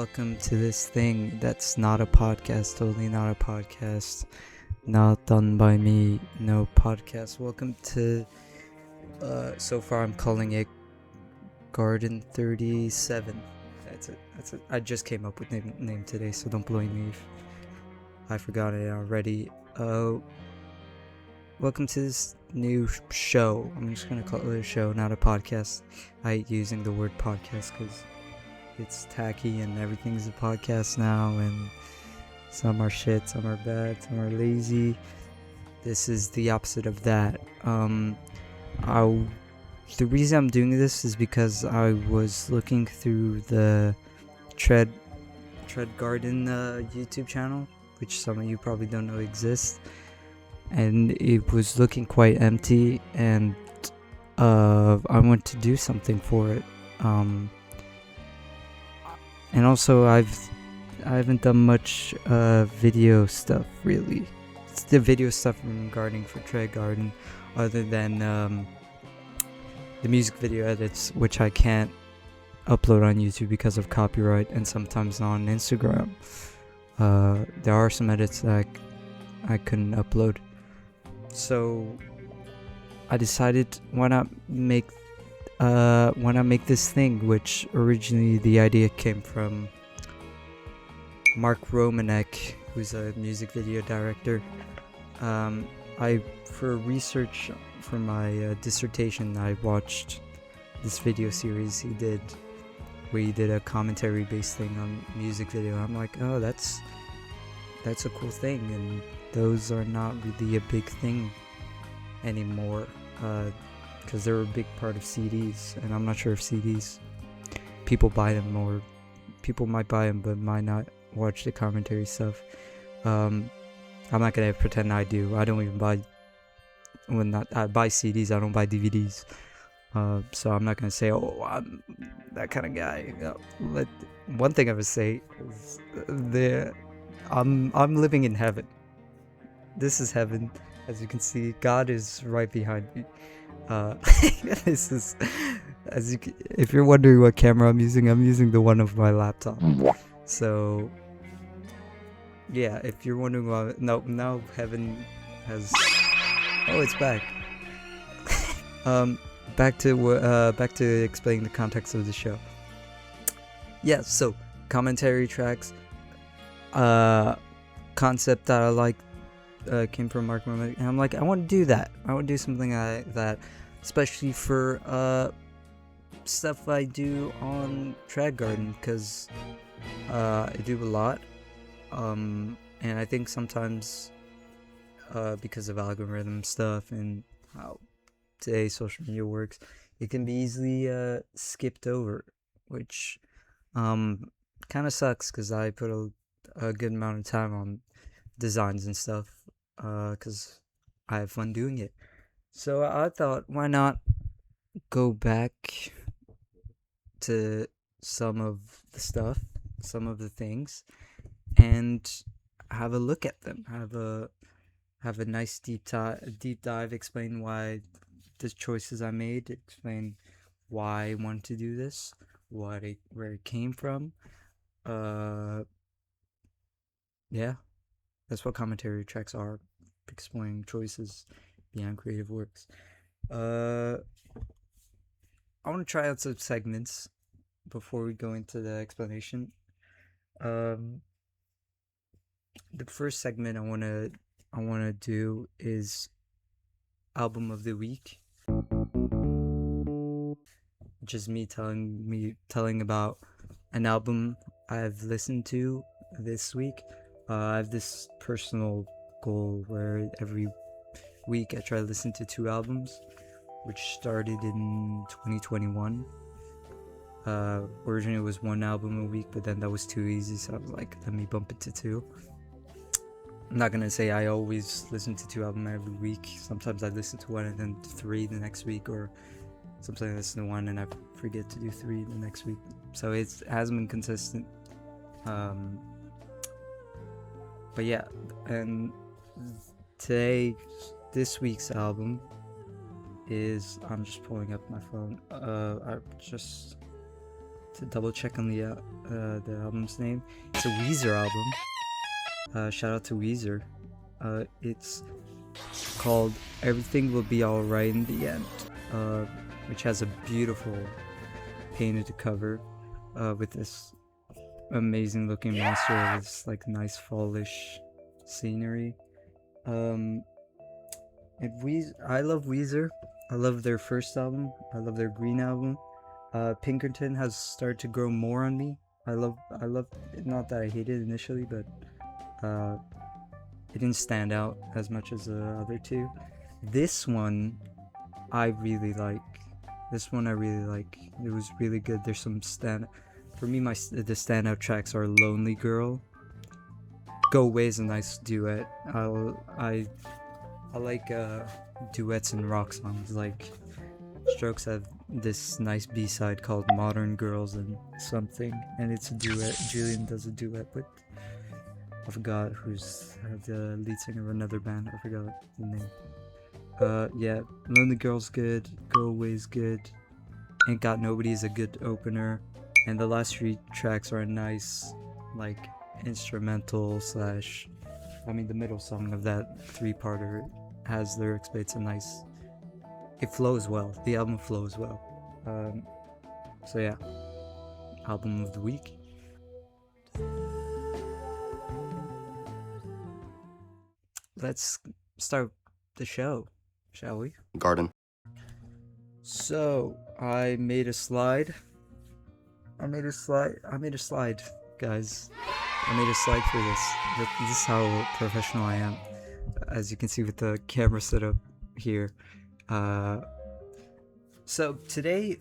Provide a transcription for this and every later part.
welcome to this thing that's not a podcast, totally not a podcast, not done by me, no podcast. Welcome to, so far I'm calling it Garden 37. That's it. I just came up with name today, so don't blame me if I forgot it already. Welcome to this new show. I'm just gonna call it a show, not a podcast. I hate using the word podcast because it's tacky and everything's a podcast now, and some are shit, some are bad, some are lazy. This is the opposite of that. The reason I'm doing this is because I was looking through the trädgården YouTube channel, which some of you probably don't know exists, and it was looking quite empty, and I want to do something for it. And also I haven't done much video stuff really. It's the video stuff regarding for trädgården, other than the music video edits, which I can't upload on YouTube because of copyright, and sometimes on Instagram. There are some edits that I couldn't upload. So I decided why not make this thing, which originally the idea came from Mark Romanek, who's a music video director. For research for my dissertation, I watched this video series he did, where he did a commentary based thing on music video. I'm like, oh, that's a cool thing, and those are not really a big thing anymore, because they're a big part of CDs, and I'm not sure if CDs people buy them, or people might buy them but might not watch the commentary stuff. I'm not gonna pretend I do. I don't even buy, I buy CDs, I don't buy DVDs. So I'm not gonna say, oh, I'm that kind of guy. One thing I would say is I'm living in heaven. This is heaven, as you can see. God is right behind me. This is, if you're wondering what camera I'm using the one of my laptop. So yeah, if you're wondering why, now heaven has, oh, it's back. Back to explaining the context of the show. Yeah, so commentary tracks, concept that I like, came from Mark Romanek, and I'm like, I want to do that. I want to do something like that, especially for stuff I do on trädgården, because I do a lot, and I think sometimes because of algorithm stuff and how today social media works, it can be easily skipped over, which kind of sucks, because I put a good amount of time on designs and stuff, because I have fun doing it. So I thought, why not go back to some of the stuff, some of the things, and have a look at them, have a nice deep dive, explain why the choices I made, explain why I wanted to do this, where it came from. Yeah, that's what commentary tracks are, exploring choices behind creative works. I want to try out some segments before we go into the explanation. The first segment I wanna do is album of the week, which is me telling about an album I've listened to this week. I have this personal goal where every week I try to listen to 2 albums, which started in 2021. Originally it was 1 album a week, but then that was too easy, so I was like, let me bump it to 2. I'm not gonna say I always listen to 2 albums every week. Sometimes I listen to 1 and then 3 the next week, or sometimes I listen to 1 and I forget to do 3 the next week. So it hasn't been consistent. But yeah, and this week's album is, I'm just pulling up my phone. I just to double check on the album's name. It's a Weezer album. Shout out to Weezer. It's called Everything Will Be Alright in the End, which has a beautiful painted cover with this amazing looking monster with this like nice fallish scenery. I love Weezer. I love their first album. I love their Green album. Pinkerton has started to grow more on me. I love not that I hated it initially, but it didn't stand out as much as the other two. This one I really like. It was really good. There's some for me, the standout tracks are Lonely Girl. Go Away is a nice duet. I like duets and rock songs. Like Strokes have this nice B-side called Modern Girls and something, and it's a duet. Julian does a duet with, I forgot who's the lead singer of another band. I forgot the name. Yeah, Lonely Girl's good. Go Away's good. Ain't Got Nobody is a good opener. And the last 3 tracks are a nice, like, instrumental slash... I mean, the middle song of that 3-parter has lyrics, but it's a nice... It flows well. The album flows well. So yeah. Album of the week. Let's start the show, shall we? Garden. So, I made a slide, guys. I made a slide for this. This is how professional I am, as you can see with the camera setup here. So today,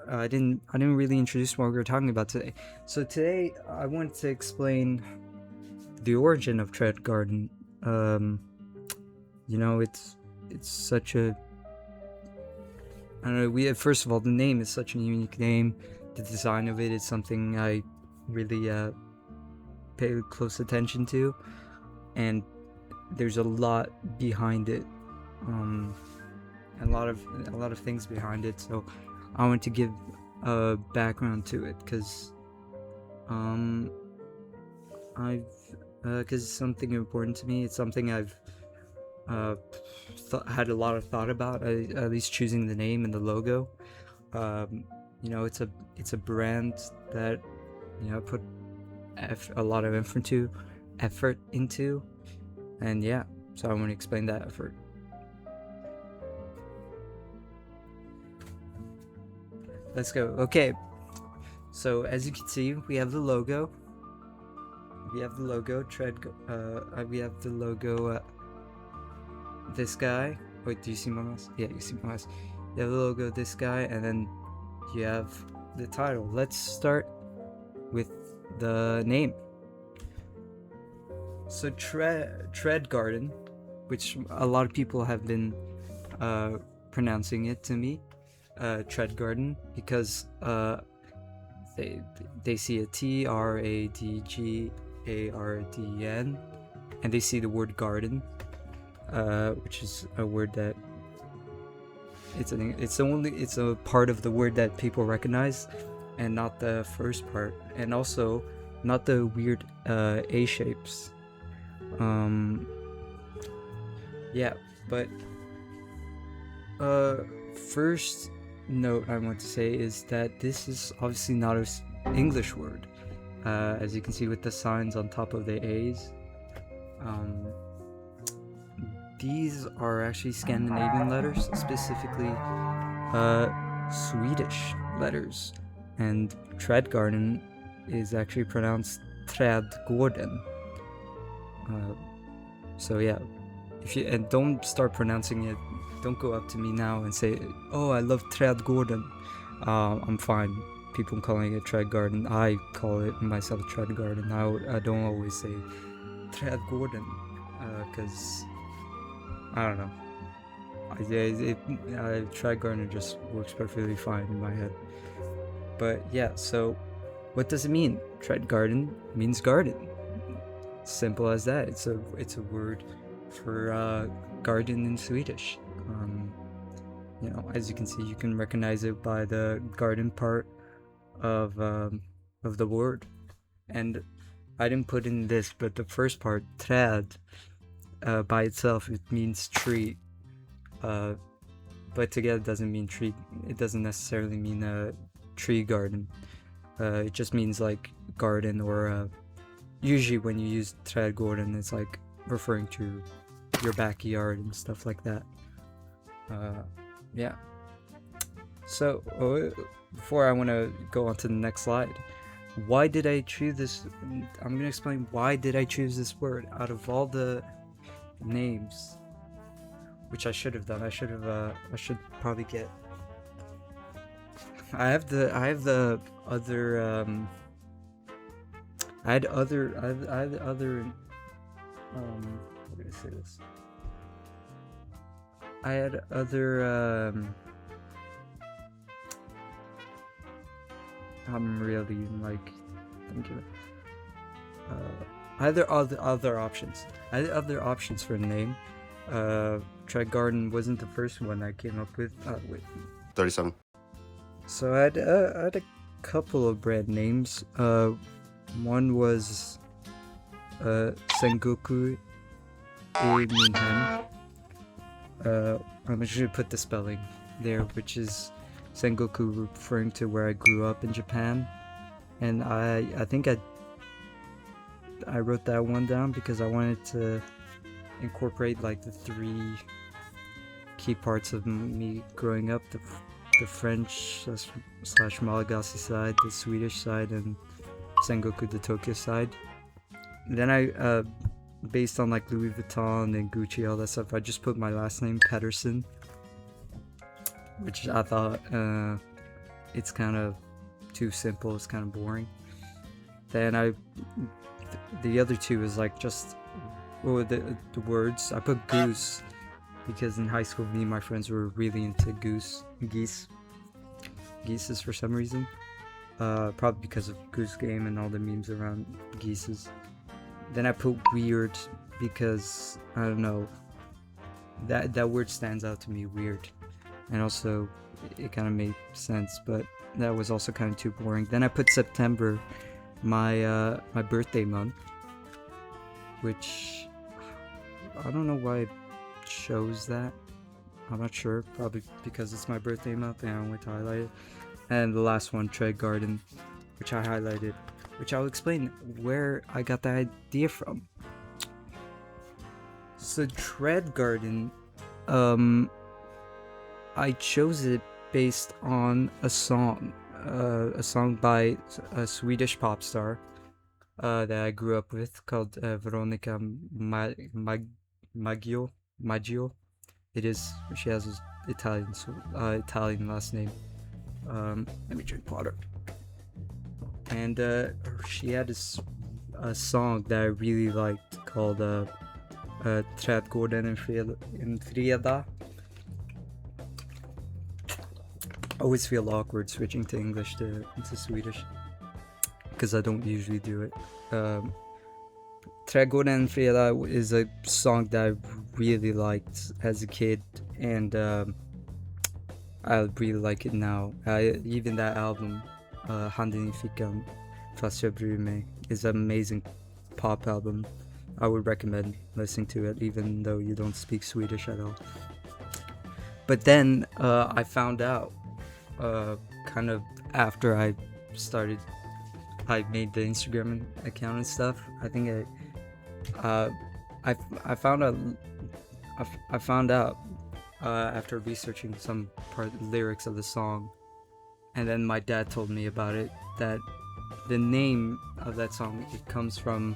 I didn't really introduce what we were talking about today. So today, I wanted to explain the origin of trädgården. You know, it's such a... I don't know, first of all, the name is such a unique name. The design of it is something I really pay close attention to, and there's a lot behind it, a lot of things behind it. So I want to give a background to it, because it's something important to me. It's something I've had a lot of thought about, at least choosing the name and the logo. You know, it's a brand that, you know, put a lot of effort into, and yeah, so I want to explain that effort. Let's go. Okay, so as you can see, we have the logo. We have the logo. This guy. Wait, do you see my mouse? Yeah, you see my mouse. You have the logo, this guy, and then you have the title. Let's start with the name. So trädgården, which a lot of people have been pronouncing it to me, trädgården, because they see a trädgården, and they see the word garden, which is a word that it's a part of the word that people recognize, and not the first part, and also not the weird A shapes. Yeah, but first note I want to say is that this is obviously not an English word, as you can see with the signs on top of the A's. These are actually Scandinavian letters, specifically Swedish letters, and trädgården is actually pronounced trädgården. So yeah, and don't start pronouncing it. Don't go up to me now and say, "Oh, I love trädgården." I'm fine. People calling it trädgården. I call it myself trädgården. I don't always say trädgården, because I don't know. Trädgården just works perfectly fine in my head. But yeah, so what does it mean? Trädgården means garden. Simple as that. It's a word for garden in Swedish. You know, as you can see, you can recognize it by the garden part. of the word. And I didn't put in this, but the first part, träd, by itself, it means tree. But together doesn't mean tree. It doesn't necessarily mean a tree garden. It just means like garden, or usually when you use trädgården, it's like referring to your backyard and stuff like that. Yeah. So before I want to go on to the next slide, why did I choose this? I'm gonna explain why did I choose this word out of all the names, which I should have done. I should probably get. I had other how do I say this? I had other I'm really like thinking. I had other options. I had other options for a name. Trädgården wasn't the first one I came up with. 37. So I had a couple of brand names. One was Sengoku Minhan. I'm just gonna put the spelling there, which is Sengoku, referring to where I grew up in Japan. And I think I wrote that one down because I wanted to incorporate like the three key parts of me growing up: the French slash Malagasy side, the Swedish side, and Sengoku, the Tokyo side. Then I based on like Louis Vuitton and Gucci, all that stuff, I just put my last name, Pedersen, which I thought it's kind of too simple, it's kind of boring. Then the other two is like just the words. I put goose because in high school me and my friends were really into geese for some reason, probably because of Goose Game and all the memes around geeses. Then I put weird because I don't know, that word stands out to me, weird, and also it kind of made sense, but that was also kind of too boring. Then I put September, my birthday month, which I don't know why I chose that. I'm not sure, probably because it's my birthday month and I wanted to highlight it. And the last one, trädgården, which I highlighted, which I'll explain where I got the idea from. So trädgården, I chose it based on a song by a Swedish pop star that I grew up with, called Veronica Maggio. She has an Italian last name. Let me drink water. And she had a song that I really liked called Trädgården en fredag. I always feel awkward switching to English into Swedish because I don't usually do it. Trädgården en fredag is a song that I really liked as a kid, and I really like it now. Even that album, Handen i fickan fast jag bryr mig, is an amazing pop album. I would recommend listening to it even though you don't speak Swedish at all. But then I found out kind of after I made the Instagram account and stuff. I think I found out after researching some lyrics of the song, and then my dad told me about it, that the name of that song, it comes from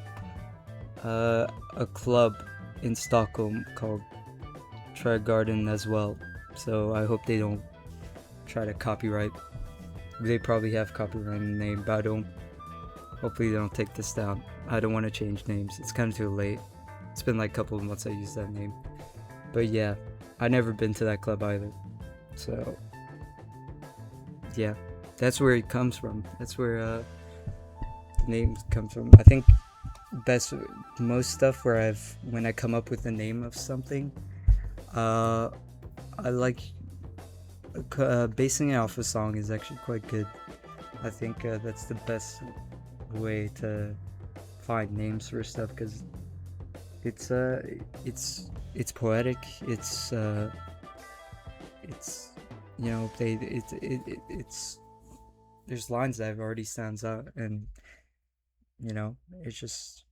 a club in Stockholm called Trädgården as well. So I hope they don't try to copyright. They probably have copyright in the name, but hopefully they don't take this down. I don't want to change names. It's kind of too late. It's been like a couple of months I used that name. But yeah, I've never been to that club either. So yeah, that's where it comes from. That's where names come from. I think most stuff when I come up with the name of something, I like basing it off a song is actually quite good. I think that's the best way to find names for stuff, because it's it's poetic. It's it's there's lines that already stands out, and it's just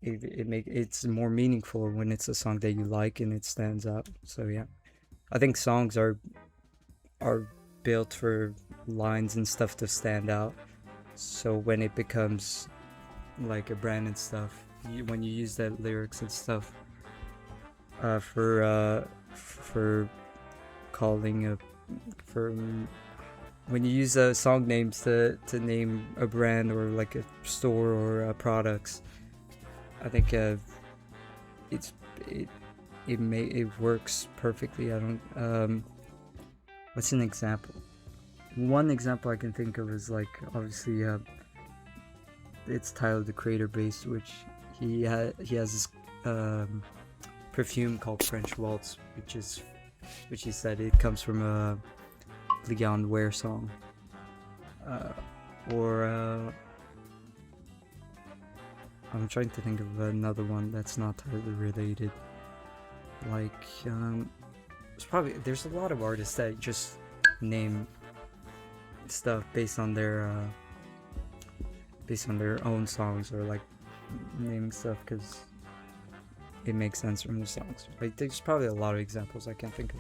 it's more meaningful when it's a song that you like and it stands out. So yeah, I think songs are built for lines and stuff to stand out. So when it becomes like a brand and stuff, when you use that lyrics and stuff for calling a for when you use song names to name a brand or like a store or products, I think it's it works perfectly. I don't what's an example? One example I can think of is like, obviously it's titled The Creator Base, which he has this perfume called French Waltz, which he said it comes from a Leon Ware song, or I'm trying to think of another one that's not totally related. Like there's a lot of artists that just name stuff based on their own songs, or like naming stuff because it makes sense from the songs. Like there's probably a lot of examples I can't think of.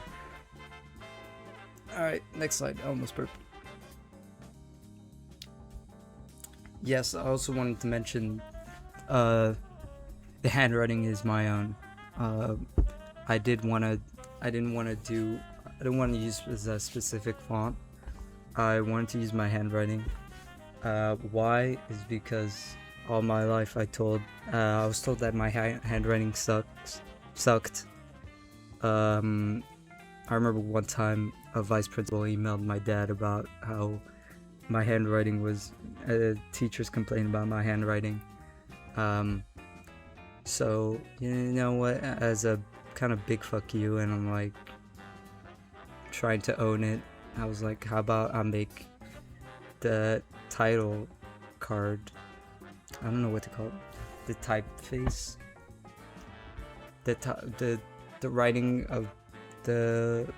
Alright, next slide. Almost perfect. Yes, I also wanted to mention the handwriting is my own. I didn't want to use a specific font. I wanted to use my handwriting. Why is because all my life I was told that my handwriting sucked. I remember one time a vice principal emailed my dad about how my handwriting was, teachers complained about my handwriting. So you know what, as a kind of big fuck you, and I'm like trying to own it, I was like, how about I make the title card, I don't know what to call it, the typeface, the writing of the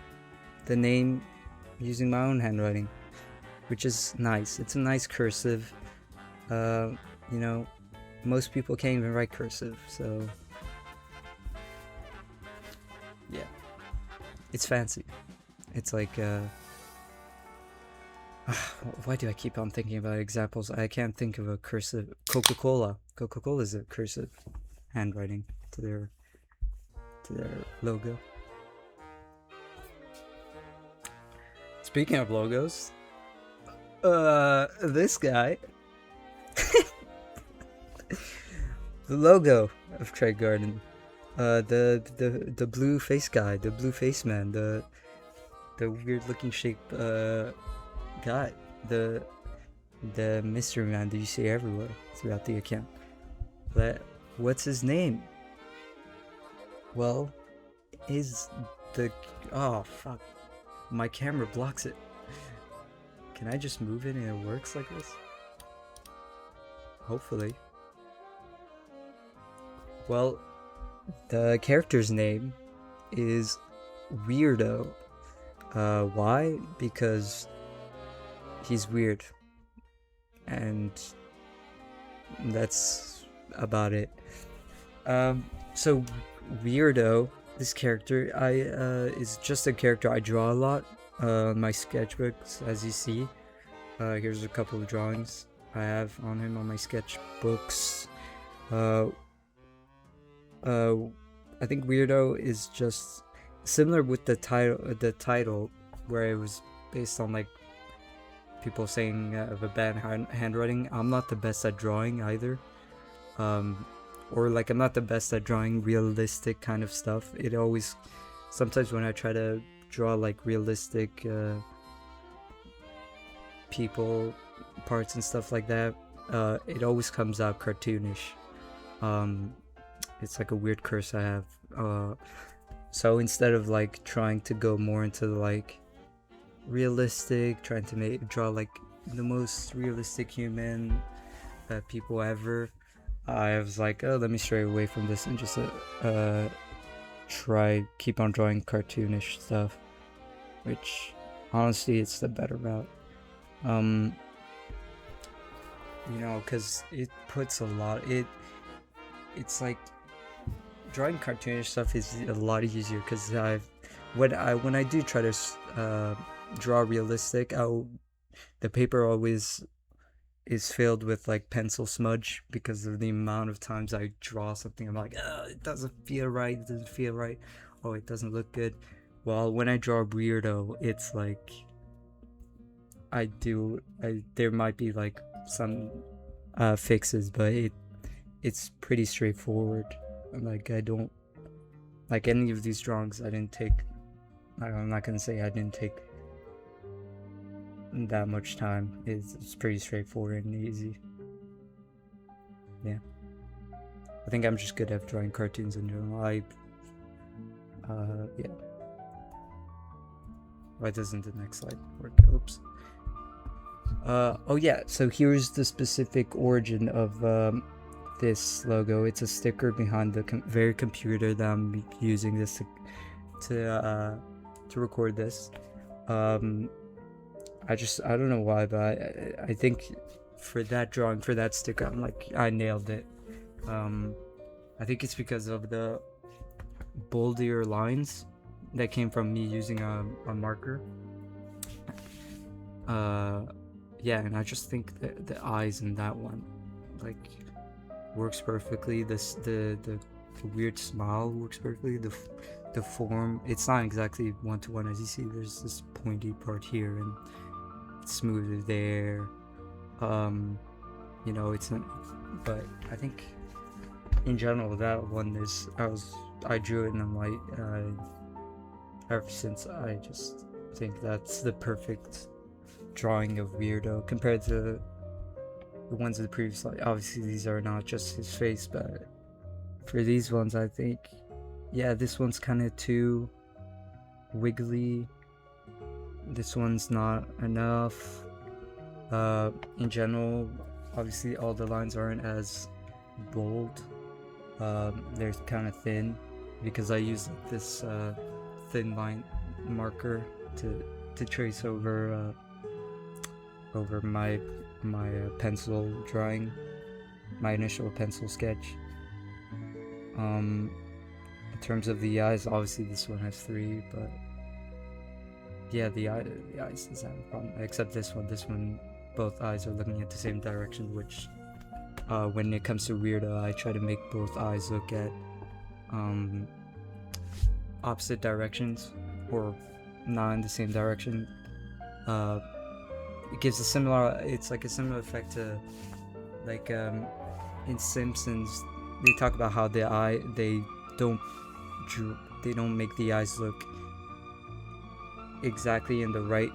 name using my own handwriting, which is nice. It's a nice cursive. Most people can't even write cursive, so yeah, it's fancy. It's like why do I keep on thinking about examples? I can't think of a cursive. Coca-Cola is a cursive handwriting to their logo. Speaking of logos, this guy, the logo of trädgården, the blue face guy, the blue face man, the weird looking shape guy, the mystery man that you see everywhere throughout the account. What's his name? Well, oh fuck. My camera blocks it. Can I just move it and it works like this? Hopefully. Well, the character's name is Weirdo. Why? Because he's weird. And that's about it. So Weirdo, this character, is just a character I draw a lot on my sketchbooks, as you see. Here's a couple of drawings I have on him on my sketchbooks. I think Weirdo is just similar with the title, where it was based on like people saying of a bad handwriting. I'm not the best at drawing either. Or like I'm not the best at drawing realistic kind of stuff. It always, sometimes when I try to draw like realistic people parts and stuff like that, it always comes out cartoonish. It's like a weird curse I have. So instead of like trying to go more into like realistic, trying to draw like the most realistic human people ever, I was like, oh, let me stray away from this and just keep on drawing cartoonish stuff, which honestly it's the better route. Because it puts a lot, it's like drawing cartoonish stuff is a lot easier, because when I do try to draw realistic, the paper always is filled with like pencil smudge, because of the amount of times I draw something. I'm like, it doesn't feel right, oh, it doesn't look good. Well, when I draw weirdo, it's like there might be like some fixes, but it's pretty straightforward. Like, I don't like any of these drawings. I'm not gonna say I didn't take that much time. It's pretty straightforward and easy. Yeah, I think I'm just good at drawing cartoons in general. Yeah. Why doesn't the next slide work? Oops. Oh yeah, so here's the specific origin of this logo. It's a sticker behind the very computer that I'm using this to record this. I don't know why, but I think for that drawing, for that sticker, I'm like, I nailed it. I think it's because of the bolder lines that came from me using a marker. Yeah, and I just think that the eyes in that one like works perfectly. The weird smile works perfectly. The form, it's not exactly one-to-one, as you see. There's this pointy part here and it's smoother there. It's not, but I think in general that one is, I drew it and I'm like, ever since, I just think that's the perfect drawing of weirdo compared to the ones of the previous slide. Obviously these are not just his face, but for these ones, I think, yeah, this one's kind of too wiggly. This one's not enough. In general, obviously all the lines aren't as bold. They're kind of thin because I use this thin line marker to trace over my pencil drawing, my initial pencil sketch. In terms of the eyes, obviously this one has 3, but yeah, the eyes doesn't have a problem, except this one, both eyes are looking at the same direction, which when it comes to weirdo, I try to make both eyes look at opposite directions or not in the same direction. It gives it's like a similar effect to like in Simpsons. They talk about how they don't make the eyes look exactly in the right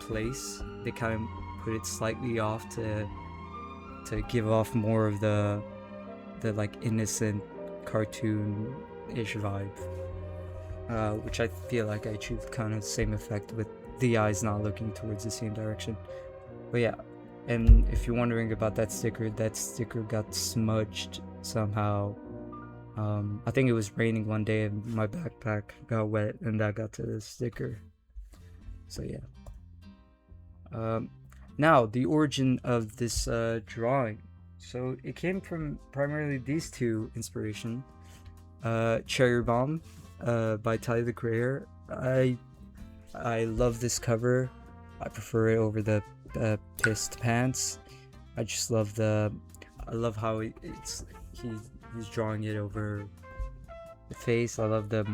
place. They kind of put it slightly off to give off more of the like innocent cartoon-ish vibe, which I feel like I achieved kind of the same effect with the eyes not looking towards the same direction. But yeah, and if you're wondering about that sticker got smudged somehow. I think it was raining one day and my backpack got wet and that got to the sticker. So yeah. Now the origin of this drawing. So it came from primarily these two inspiration. Cherry Bomb by Tyler the Creator. I love this cover. I prefer it over the Pissed Pants. I just love I love how he's drawing it over the face. I love the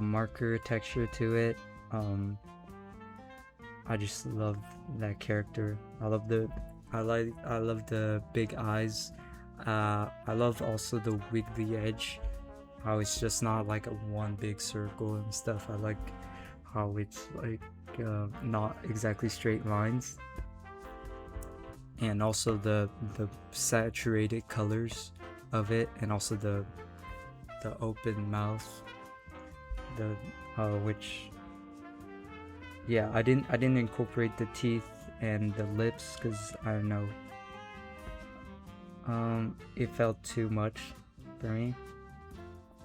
marker texture to it. I just love that character. I love the big eyes. I love also the wiggly edge. How it's just not like a one big circle and stuff. I like how it's like not exactly straight lines. And also the saturated colors of it, and also the open mouth, which, yeah, I didn't incorporate the teeth and the lips, because I don't know, it felt too much for me.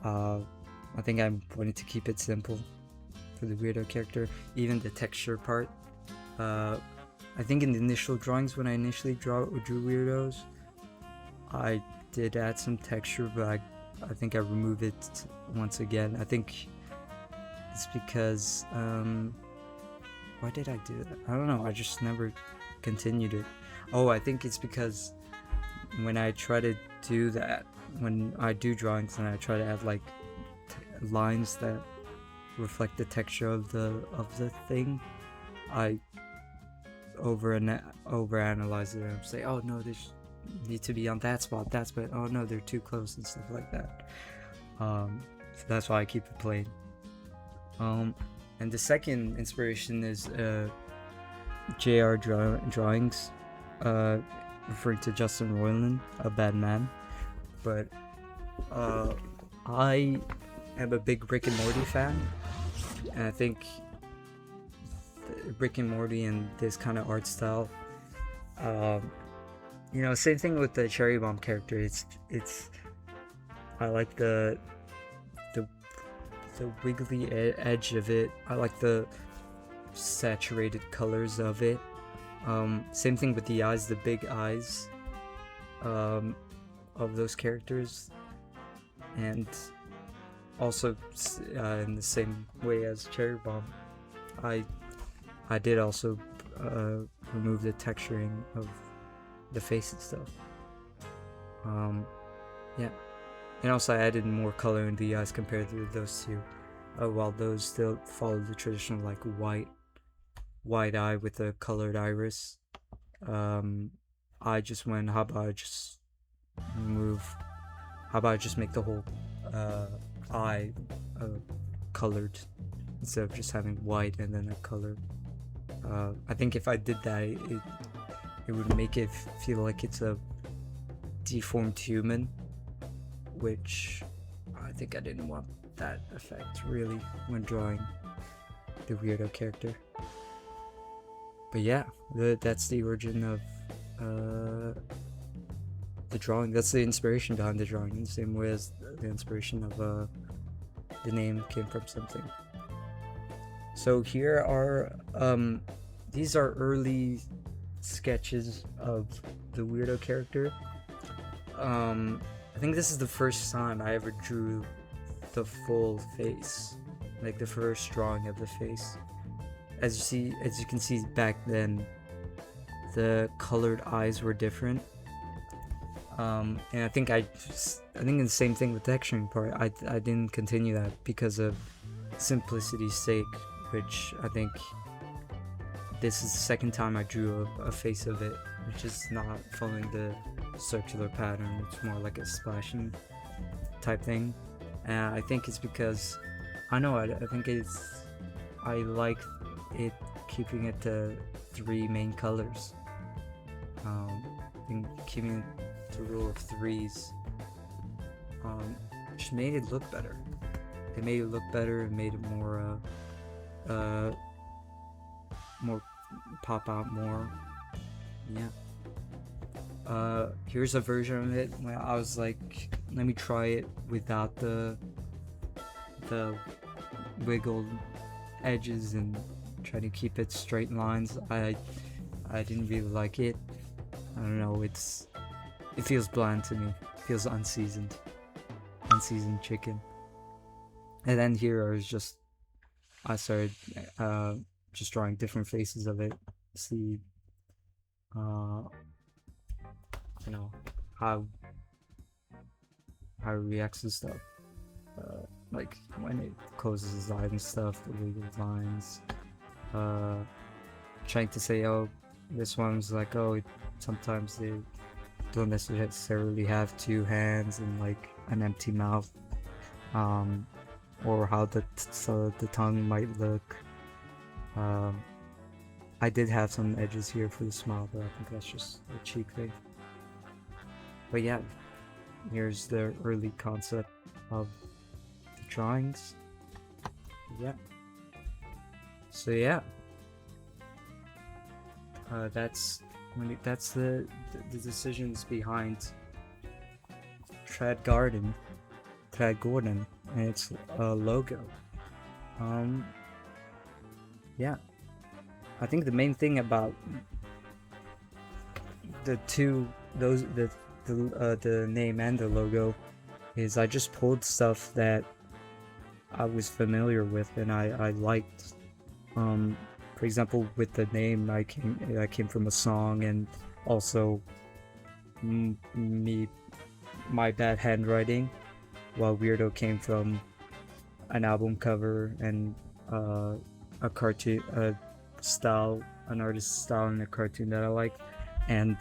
I think I wanted to keep it simple for the weirdo character. Even the texture part, I think in the initial drawings, when I initially drew weirdos, I did add some texture, but I think I removed it once again. I think it's because, why did I do that? I don't know, I just never continued it. Oh, I think it's because when I try to do that, when I do drawings and I try to add like lines that reflect the texture of the thing, I overanalyze it and say, oh no, they need to be on that spot, but oh no, they're too close and stuff like that. So that's why I keep it plain. And the second inspiration is JR drawings, referring to Justin Roiland, A Bad Man. But I am a big Rick and Morty fan, and I think Rick and Morty and this kind of art style, you know, same thing with the Cherry Bomb character. It's I like the wiggly edge of it. I like the saturated colors of it. Same thing with the eyes, the big eyes of those characters, and also in the same way as Cherry Bomb, I did also remove the texturing of the face and stuff. Yeah, and also I added more color in the eyes compared to those two. While those still follow the traditional like white eye with a colored iris, I just went, how about I just make the whole eye colored instead of just having white and then a color. I think if I did that, it would make it feel like it's a deformed human, which I think I didn't want that effect really when drawing the weirdo character. But yeah, that's the origin of the drawing. That's the inspiration behind the drawing, in the same way as the inspiration of the name came from something. So here are these are early sketches of the weirdo character. I think this is the first time I ever drew the full face, like the first drawing of the face. As you can see back then, the colored eyes were different. And I think in the same thing with the texturing part, I didn't continue that because of simplicity's sake, which I think this is the second time I drew a face of it, which is not following the circular pattern. It's more like a splashing type thing. And I think it's because, I think I like it keeping it to 3 main colors. I think keeping it to rule of 3s just made it look better. It made it look better. It made it more pop out more. Yeah. Here's a version of it where I was like, let me try it without the wiggled edges and try to keep it straight lines. I didn't really like it. I don't know, it feels bland to me. It feels unseasoned chicken. And then here I started just drawing different faces of it. See, you know, how it reacts and stuff. Like when it closes his eyes and stuff, the wiggled lines. Trying to say, oh, this one's like, oh, sometimes they don't necessarily have 2 hands and like an empty mouth, or how the tongue might look. I did have some edges here for the smile, but I think that's just a cheek thing. But yeah, here's the early concept of the drawings. Yeah. So yeah. That's that's the decisions behind trädgården, trädgården, and its logo. Yeah, I think the main thing about the name and the logo is I just pulled stuff that I was familiar with and I liked. For example, with the name, I came from a song, and also my bad handwriting, while Weirdo came from an album cover and a cartoon style, an artist's style in a cartoon that I like, and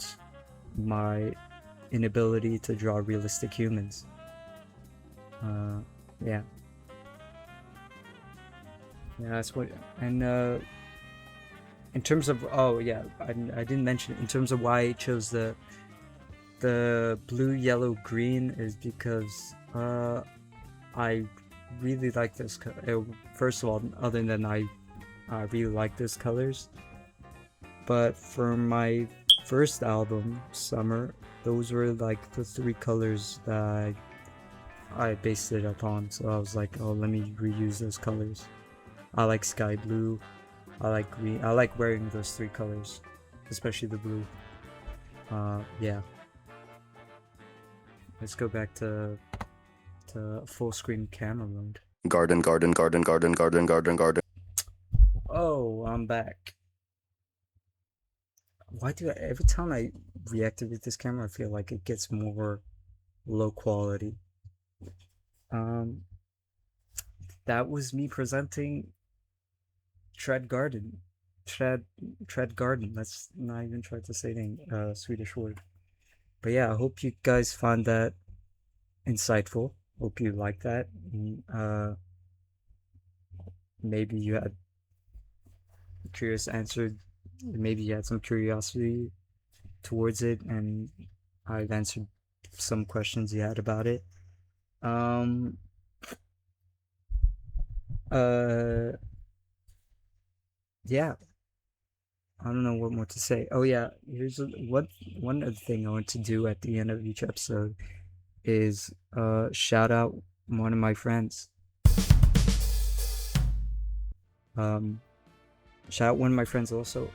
my inability to draw realistic humans. Yeah, that's what. And in terms of, oh yeah, I didn't mention it. In terms of why I chose the blue, yellow, green is because I really like this. First of all, other than I really like those colors, but for my first album, Summer, those were like the three colors that I based it upon. So I was like, oh, let me reuse those colors. I like sky blue, I like green, I like wearing those three colors, especially the blue. Yeah. Let's go back to full screen camera mode. Garden. Oh, I'm back. Why do every time I reactivate this camera, I feel like it gets more low quality? That was me presenting trädgården. Trädgården. Let's not even try to say the Swedish word. But yeah, I hope you guys found that insightful. Hope you like that. Maybe you had curious answered. Maybe you had some curiosity towards it, and I've answered some questions you had about it. Yeah, I don't know what more to say. Oh yeah, here's one other thing I want to do at the end of each episode is shout out one of my friends. Shout out one of my friends also.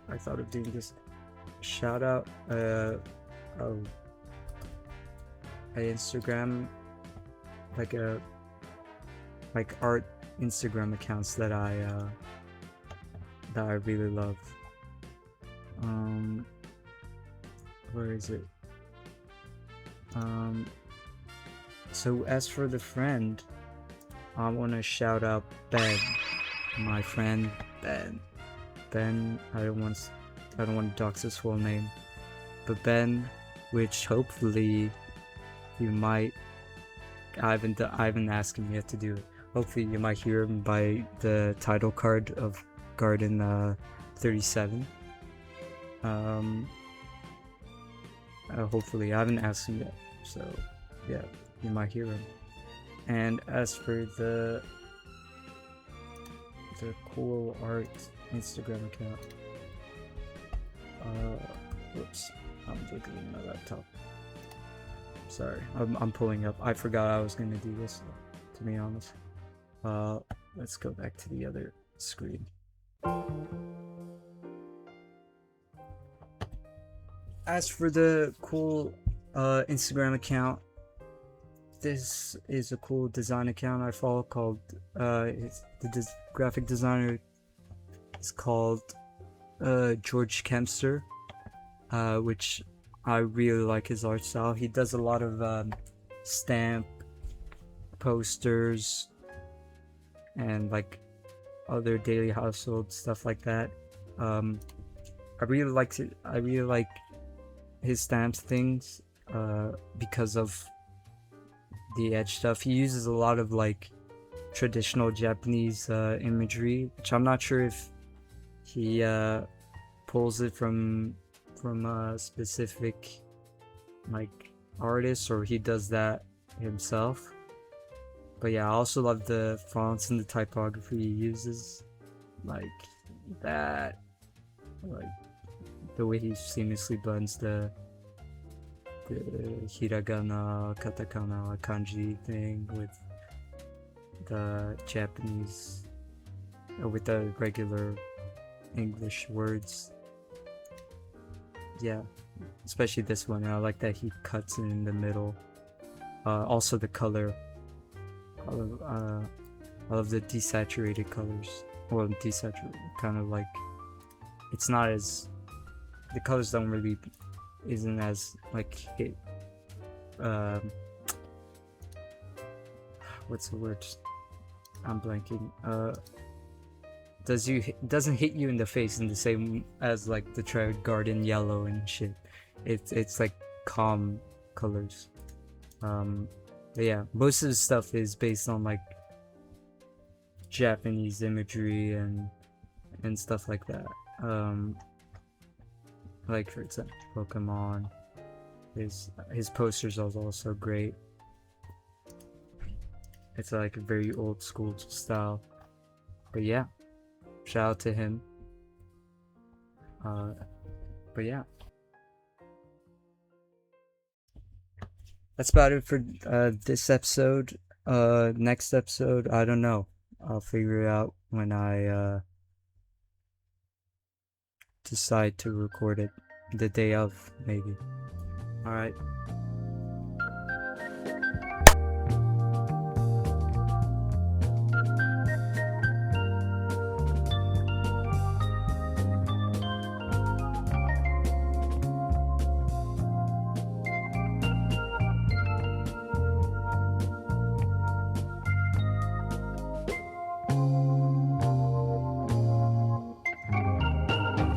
I thought of doing this. Shout out an Instagram, like art Instagram accounts that I really love. Where is it? So as for the friend, I want to shout out Ben, my friend Ben. Ben, I don't want to dox his full name, but Ben, which hopefully you might. I haven't asked him yet to do it. Hopefully you might hear him by the title card of Garden 37. Hopefully, I haven't asked him yet, so yeah, you might hear him. And as for the cool art Instagram account, whoops, I'm jiggling my laptop. Sorry, I'm pulling up. I forgot I was gonna do this, to be honest. Let's go back to the other screen. As for the cool Instagram account, this is a cool design account I follow called graphic designer is called George Kempster, which I really like his art style. He does a lot of stamp posters and like other daily household stuff like that. I really like his stamps things because of the edge stuff. He uses a lot of like traditional Japanese imagery, which I'm not sure if he pulls it from a specific like artist or he does that himself. But yeah, I also love the fonts and the typography he uses, like that. like the way he seamlessly blends the hiragana, katakana, kanji thing with the Japanese, with the regular English words. Yeah, especially this one. I like that he cuts it in the middle. Also the color. I love the desaturated colors. Well, desaturated, kind of like, it's not as, the colors don't really, isn't as like hit. What's the word? I'm blanking. Doesn't hit you in the face in the same as like the trädgården yellow and shit. It's like calm colors. But yeah, most of the stuff is based on like Japanese imagery and stuff like that. Like for example, Pokemon. His posters are also great. It's like a very old school style. But yeah, shout out to him. But yeah, that's about it for this episode. Next episode, I don't know. I'll figure it out when I decide to record it the day of, maybe. Alright,